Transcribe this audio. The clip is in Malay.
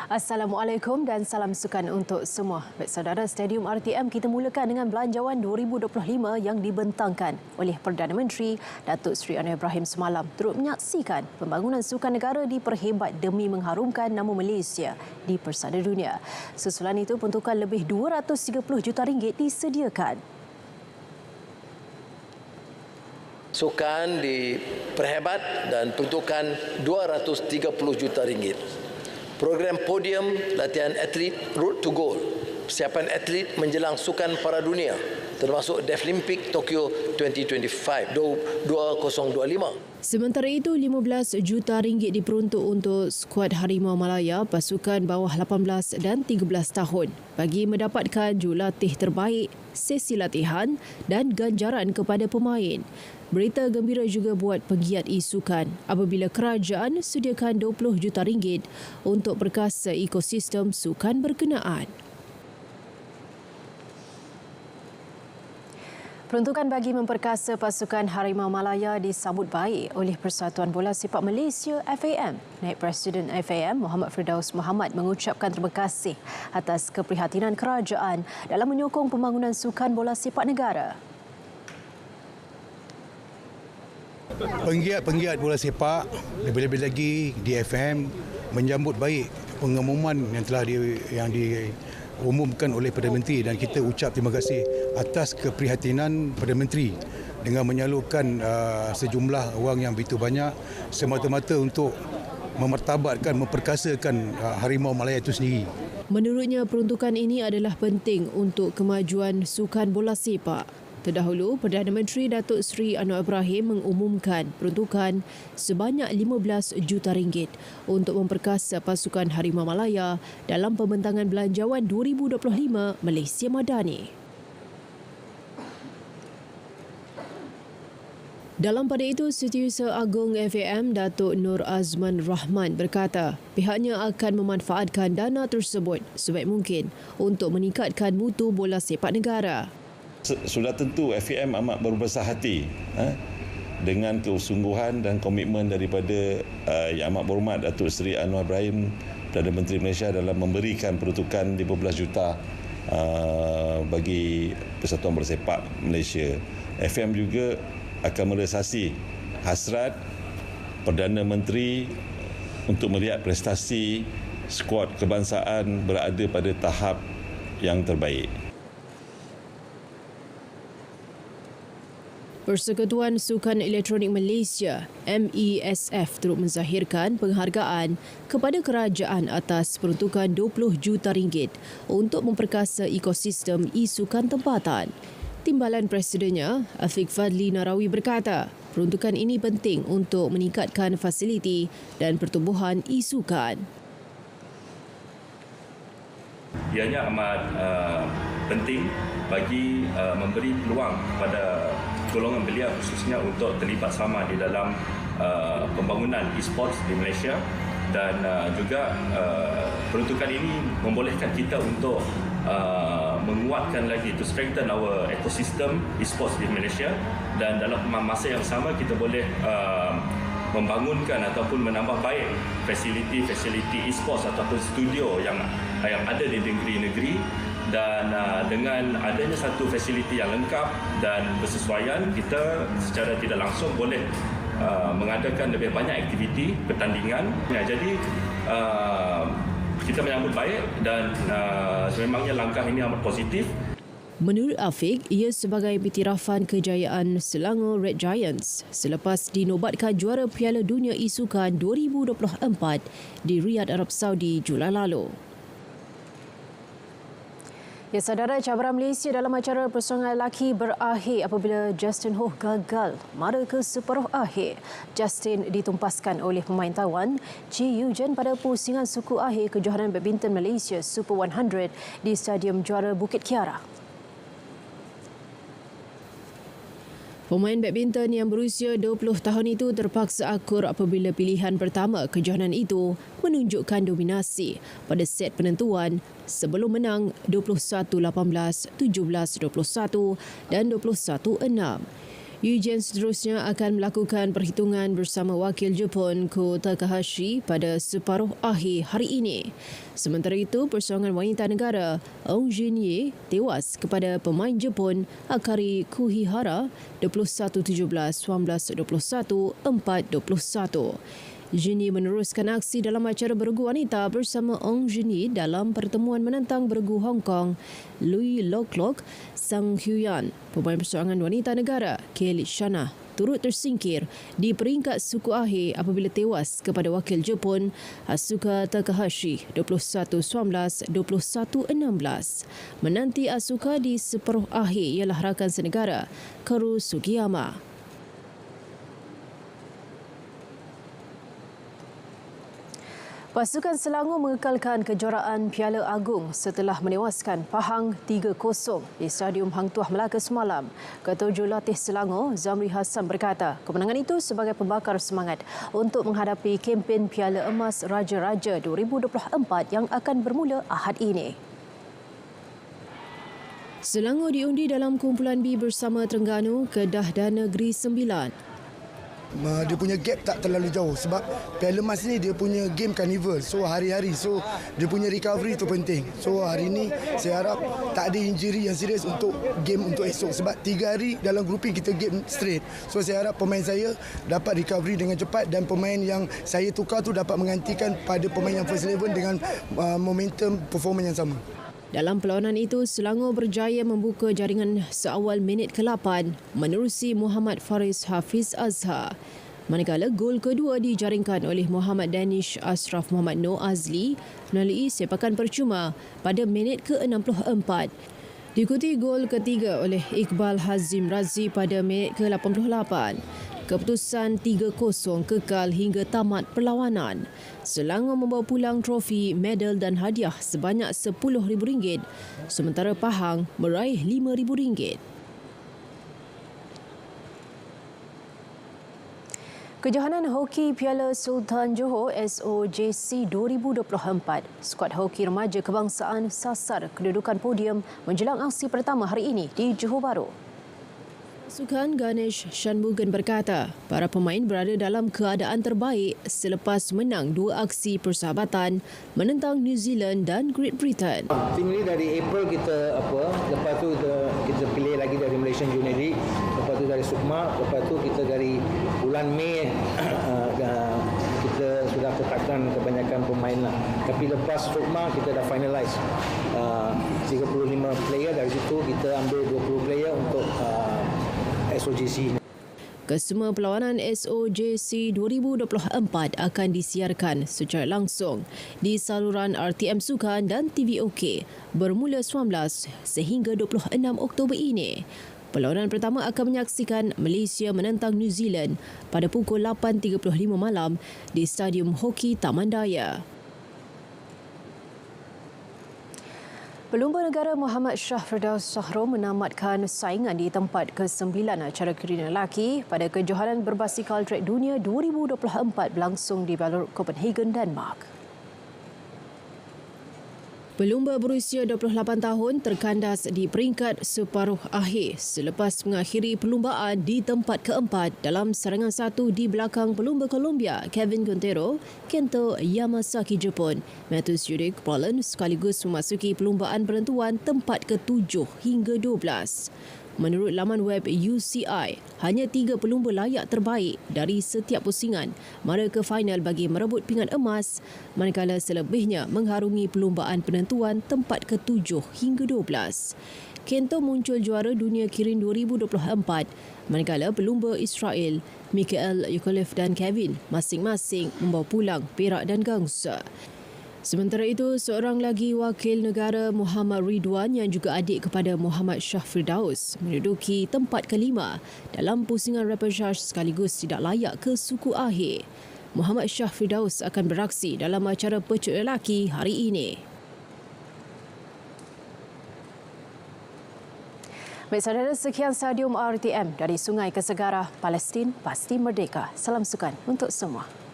Assalamualaikum dan salam sukan untuk semua. Baik saudara, Stadium RTM kita mulakan dengan belanjawan 2025 yang dibentangkan oleh Perdana Menteri Datuk Seri Anwar Ibrahim semalam turut menyaksikan pembangunan sukan negara diperhebat demi mengharumkan nama Malaysia di persada dunia. Susulan itu peruntukan lebih 230 juta ringgit disediakan. Sukan diperhebat dan peruntukan 230 juta ringgit. Program podium latihan atlet Road to Goal, persiapan atlet menjelang Sukan Para Dunia termasuk Deaflympic Tokyo 2025. Sementara itu, 15 juta ringgit diperuntuk untuk skuad Harimau Malaya pasukan bawah 18 dan 13 tahun bagi mendapatkan jurulatih terbaik, sesi latihan dan ganjaran kepada pemain. Berita gembira juga buat penggiat e-sukan apabila kerajaan sediakan 20 juta ringgit untuk perkasa ekosistem sukan berkenaan. Peruntukan bagi memperkasa pasukan Harimau Malaya disambut baik oleh Persatuan Bola Sepak Malaysia FAM. Naib Presiden FAM Muhammad Firdaus Muhammad mengucapkan terima kasih atas keprihatinan kerajaan dalam menyokong pembangunan sukan bola sepak negara. Penggiat bola sepak lebih-lebih lagi di FM menyambut baik pengumuman yang telah diumumkan oleh Perdana Menteri, dan kita ucap terima kasih atas keprihatinan Perdana Menteri dengan menyalurkan sejumlah wang yang begitu banyak semata-mata untuk memartabatkan, memperkasakan Harimau Malaya itu sendiri. Menurutnya, peruntukan ini adalah penting untuk kemajuan sukan bola sepak. Terdahulu, Perdana Menteri Datuk Seri Anwar Ibrahim mengumumkan peruntukan sebanyak 15 juta ringgit untuk memperkasa pasukan Harimau Malaya dalam pembentangan belanjawan 2025 Malaysia Madani. Dalam pada itu, Setiausaha Agung FAM Datuk Nur Azman Rahman berkata pihaknya akan memanfaatkan dana tersebut sebaik mungkin untuk meningkatkan mutu bola sepak negara. Sudah tentu FAM amat berbesar hati dengan kesungguhan dan komitmen daripada Yang Amat Berhormat Datuk Seri Anwar Ibrahim, Perdana Menteri Malaysia, dalam memberikan peruntukan 15 juta bagi Persatuan Bola Sepak Malaysia. FAM juga akan merealisasi hasrat Perdana Menteri untuk melihat prestasi skuad kebangsaan berada pada tahap yang terbaik. Persekutuan Sukan Elektronik Malaysia MESF turut menzahirkan penghargaan kepada kerajaan atas peruntukan 20 juta ringgit untuk memperkasa ekosistem e-sukan tempatan. Timbalan Presidennya, Afiq Fadli Narawi berkata, peruntukan ini penting untuk meningkatkan fasiliti dan pertumbuhan e-sukan. Ianya amat penting bagi memberi peluang kepada golongan belia khususnya untuk terlibat sama di dalam pembangunan e-sports di Malaysia, dan juga peruntukan ini membolehkan kita untuk menguatkan lagi, to strengthen our ecosystem e-sports di Malaysia, dan dalam masa yang sama kita boleh membangunkan ataupun menambah baik fasiliti e-sports ataupun studio yang ada di negeri-negeri. Dan dengan adanya satu fasiliti yang lengkap dan bersesuaian, kita secara tidak langsung boleh mengadakan lebih banyak aktiviti pertandingan. Jadi kita menyambut baik dan sememangnya langkah ini amat positif. Menurut Afiq, ia sebagai iktirafan kejayaan Selangor Red Giants selepas dinobatkan juara Piala Dunia e-sukan 2024 di Riyadh, Arab Saudi Julai lalu. Ya, saudara, cabaran Malaysia dalam acara persoalangan lelaki berakhir apabila Justin Ho gagal mara ke separuh akhir. Justin ditumpaskan oleh pemain Taiwan Chi Yujen pada pusingan suku akhir kejohanan badminton Malaysia Super 100 di Stadium Juara Bukit Kiara. Pemain badminton yang berusia 20 tahun itu terpaksa akur apabila pilihan pertama kejohanan itu menunjukkan dominasi pada set penentuan sebelum menang 21-18, 17-21 dan 21-6. Eugene seterusnya akan melakukan perhitungan bersama wakil Jepun Ko Takahashi pada separuh akhir hari ini. Sementara itu, persaingan wanita negara Ong Jin-ye tewas kepada pemain Jepun Akari Kuhihara 21-17, 19-21, 4-21. Jin-ye meneruskan aksi dalam acara bergu wanita bersama Ong Jin-ye dalam pertemuan menentang bergu Hong Kong Lui Lok Sang Huyan. Pemain persaingan wanita negara Kelly Shana turut tersingkir di peringkat suku akhir apabila tewas kepada wakil Jepun Asuka Takahashi 21-19, 21-16. Menanti Asuka di separuh akhir ialah rakan senegara Karu Sugiyama. Pasukan Selangor mengekalkan kejuaraan Piala Agong setelah menewaskan Pahang 3-0 di Stadium Hang Tuah Melaka semalam. Ketua Jurulatih Selangor, Zamri Hassan berkata, kemenangan itu sebagai pembakar semangat untuk menghadapi kempen Piala Emas Raja-Raja 2024 yang akan bermula Ahad ini. Selangor diundi dalam kumpulan B bersama Terengganu, Kedah dan Negeri Sembilan. Dia punya gap tak terlalu jauh sebab Piala Emas ni dia punya game carnival, so hari-hari, so dia punya recovery tu penting. So hari ni saya harap tak ada injury yang serius untuk game untuk esok sebab 3 hari dalam grouping kita game straight. So saya harap pemain saya dapat recovery dengan cepat dan pemain yang saya tukar tu dapat menggantikan pada pemain yang first 11 dengan momentum performance yang sama. Dalam perlawanan itu, Selangor berjaya membuka jaringan seawal minit ke-8 menerusi Muhammad Faris Hafiz Azhar. Manakala gol kedua dijaringkan oleh Muhammad Danish Ashraf Muhammad Noor Azli melalui sepakan percuma pada minit ke-64. Diikuti gol ketiga oleh Iqbal Hazim Razi pada minit ke-88. Keputusan 3-0 kekal hingga tamat perlawanan. Selangor membawa pulang trofi, medal dan hadiah sebanyak RM10,000, sementara Pahang meraih RM5,000. Kejohanan Hoki Piala Sultan Johor SOJC 2024. Skuad hoki remaja kebangsaan sasar kedudukan podium menjelang aksi pertama hari ini di Johor Bahru. Pasukan Ganesh Shanmugan berkata, para pemain berada dalam keadaan terbaik selepas menang 2 aksi persahabatan menentang New Zealand dan Great Britain. Tim ini dari April kita lepas tu kita pilih lagi dari Malaysian Junior League, lepas tu dari Sukma, lepas tu kita dari bulan Mei kita sudah tetapkan kebanyakan pemain lah. Tapi lepas Sukma kita dah finalize 35 player, dari situ kita ambil 20 player untuk SOJC. Kesemua perlawanan SOJC 2024 akan disiarkan secara langsung di saluran RTM Sukan dan TVOK bermula 19 sehingga 26 Oktober ini. Perlawanan pertama akan menyaksikan Malaysia menentang New Zealand pada pukul 8.35 malam di Stadium Hoki Taman Daya. Pelumba negara Muhammad Shah Firdaus Shahro menamatkan saingan di tempat ke-9 acara kerina lelaki pada kejohanan berbasikal trek dunia 2024 berlangsung di Ballerup, Copenhagen, Denmark. Pelumba berusia 28 tahun terkandas di peringkat separuh akhir selepas mengakhiri perlumbaan di tempat keempat dalam sarangan satu di belakang pelumba Colombia Kevin Quintero, Kento Yamasaki Jepun, Matthews Yurik Poland sekaligus memasuki perlumbaan penentuan tempat ke-7 hingga 12. Menurut laman web UCI, hanya 3 pelumba layak terbaik dari setiap pusingan mara ke final bagi merebut pingat emas, manakala selebihnya mengharungi perlumbaan penentuan tempat ke-7 hingga 12. Kento muncul juara dunia Kirin 2024, manakala pelumba Israel, Mikhail Yukolev dan Kevin masing-masing membawa pulang perak dan gangsa. Sementara itu, seorang lagi wakil negara Muhammad Ridwan yang juga adik kepada Muhammad Shah Firdaus menduduki tempat kelima dalam pusingan repechage sekaligus tidak layak ke suku akhir. Muhammad Shah Firdaus akan beraksi dalam acara pecut lelaki hari ini. Baik saudara, sekian Stadium RTM dari Sungai ke Segara, Palestin pasti merdeka. Salam sukan untuk semua.